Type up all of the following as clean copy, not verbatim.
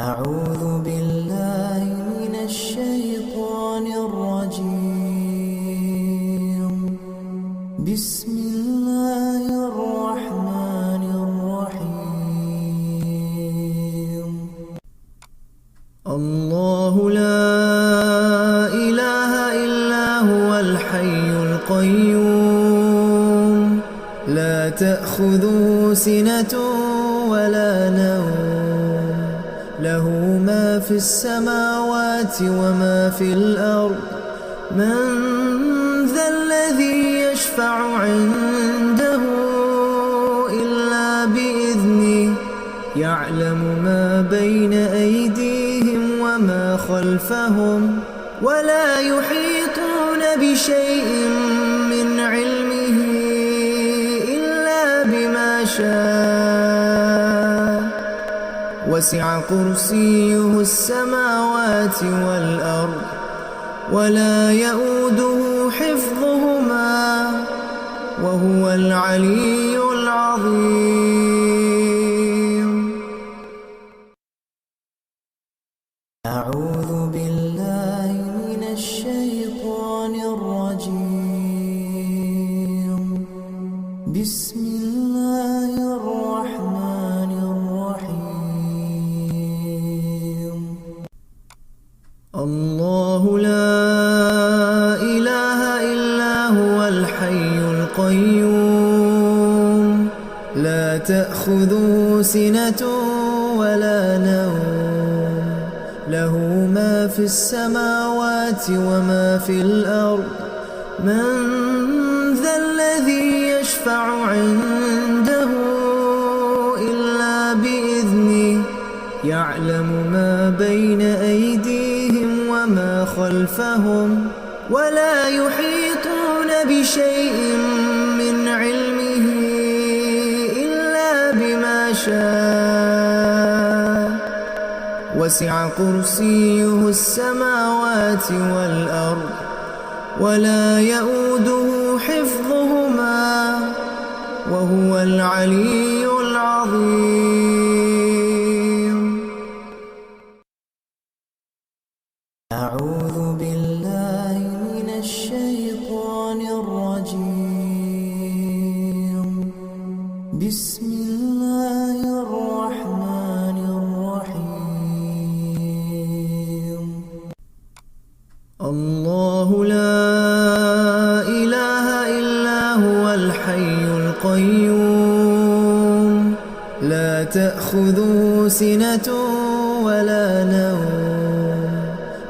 أعوذ بالله من الشيطان الرجيم. بسم الله الرحمن الرحيم. الله لا إله إلا هو الحي القيوم لا تأخذه سنة ولا نوم له ما في السماوات وما في الأرض من ذا الذي يشفع عنده إلا بإذنه يعلم ما بين أيديهم وما خلفهم ولا يحيطون بشيء من علمه إلا بما شاء وسع كرسيه السماوات والأرض ولا يؤوده حفظهما وهو العلي العظيم. أعوذ بالله من الشيطان الرجيم. بسم الله الرحمن الرحيم. الله لا إله إلا هو الحي القيوم لا تأخذه سنة ولا نوم له ما في السماوات وما في الأرض من ذا الذي يشفع عنده إلا بإذنه يعلم ما بين أيديهم وما خلفهم ولا يحيطون بشيء من علمه إلا بما شاء وسع كرسيه السماوات والأرض ولا يؤوده حفظهما وهو العلي العظيم. أعوذ بالله من الشيطان الرجيم. بسم الله الرحمن الرحيم. الله لا إله إلا هو الحي القيوم لا تأخذه سنة ولا نوم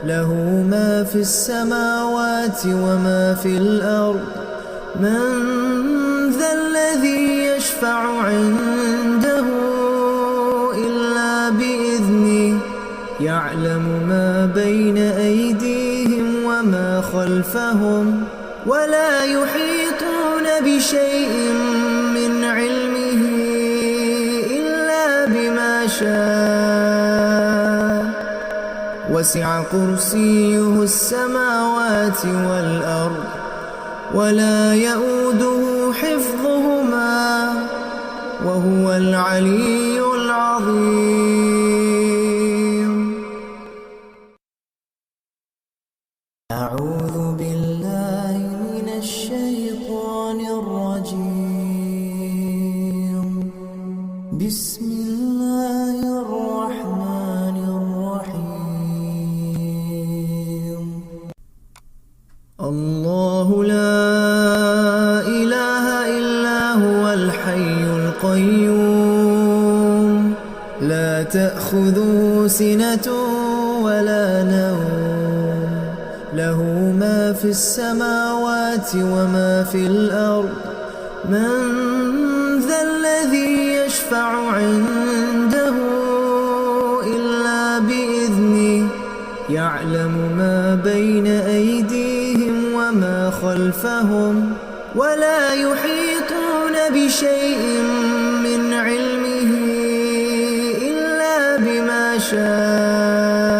له ما في السماوات وما في الأرض من ذا الذي يشفع عنده إلا بإذنه يعلم ما بين أيديهم وما خلفهم ولا يحيطون بشيء من علمه إلا بما شاء وسع كرسيه السماوات والأرض ولا يؤوده حفظهما وهو العلي العظيم. أعوذ بالله من الشيطان الرجيم. بسم الله الرحمن الرحيم. الله لا إله إلا هو الحي القيوم لا تأخذه سنة ولا نوم له ما في السماوات وما في الأرض من ذا الذي يشفع عنده إلا بإذنه يعلم ما بين أيديهم وما خلفهم ولا يحيطون بشيء من علمه إلا بما شاء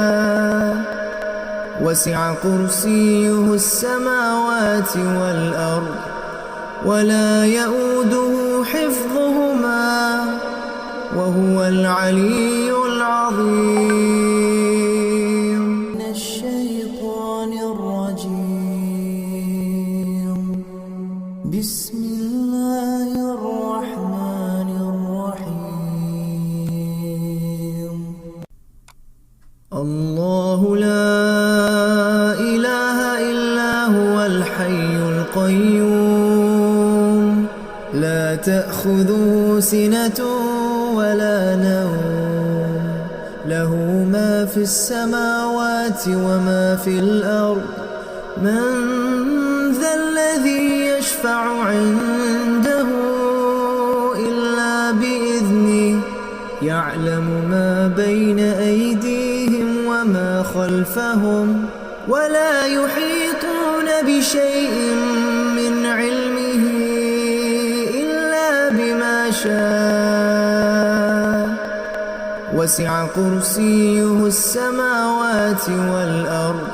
وسع كرسيه السماوات والأرض ولا يؤوده حفظهما وهو العلي العظيم. من الشيطان الرجيم. بسم الله الرحمن الرحيم. الله لا إله إلا هو الحي القيوم لا تأخذه سنة ولا نوم له ما في السماوات وما في الأرض من ذا الذي يشفع عنده إلا بإذنه يعلم ما بين أيديهم وما خلفهم ولا يحيطون بشيء من علمه إلا بما شاء وسع كرسيه السماوات والأرض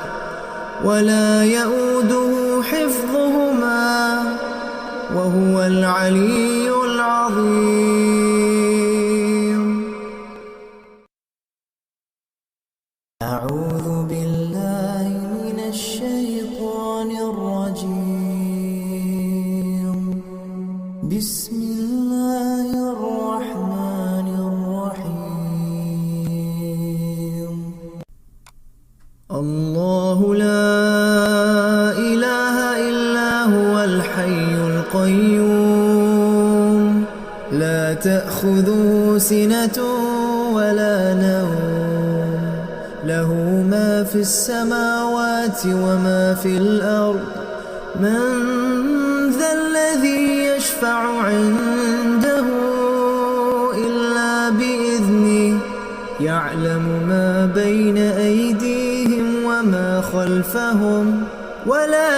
ولا يؤوده حفظهما وهو العلي العظيم. أعوذ بالله من الشيطان الرجيم. بسم الله الرحمن الرحيم. الله لا إله إلا هو الحي القيوم لا تأخذه سنة ولا نوم له ما في السماوات وما في الأرض من ذا الذي يشفع عنده إلا بإذنه يعلم ما بين أيديهم وما خلفهم ولا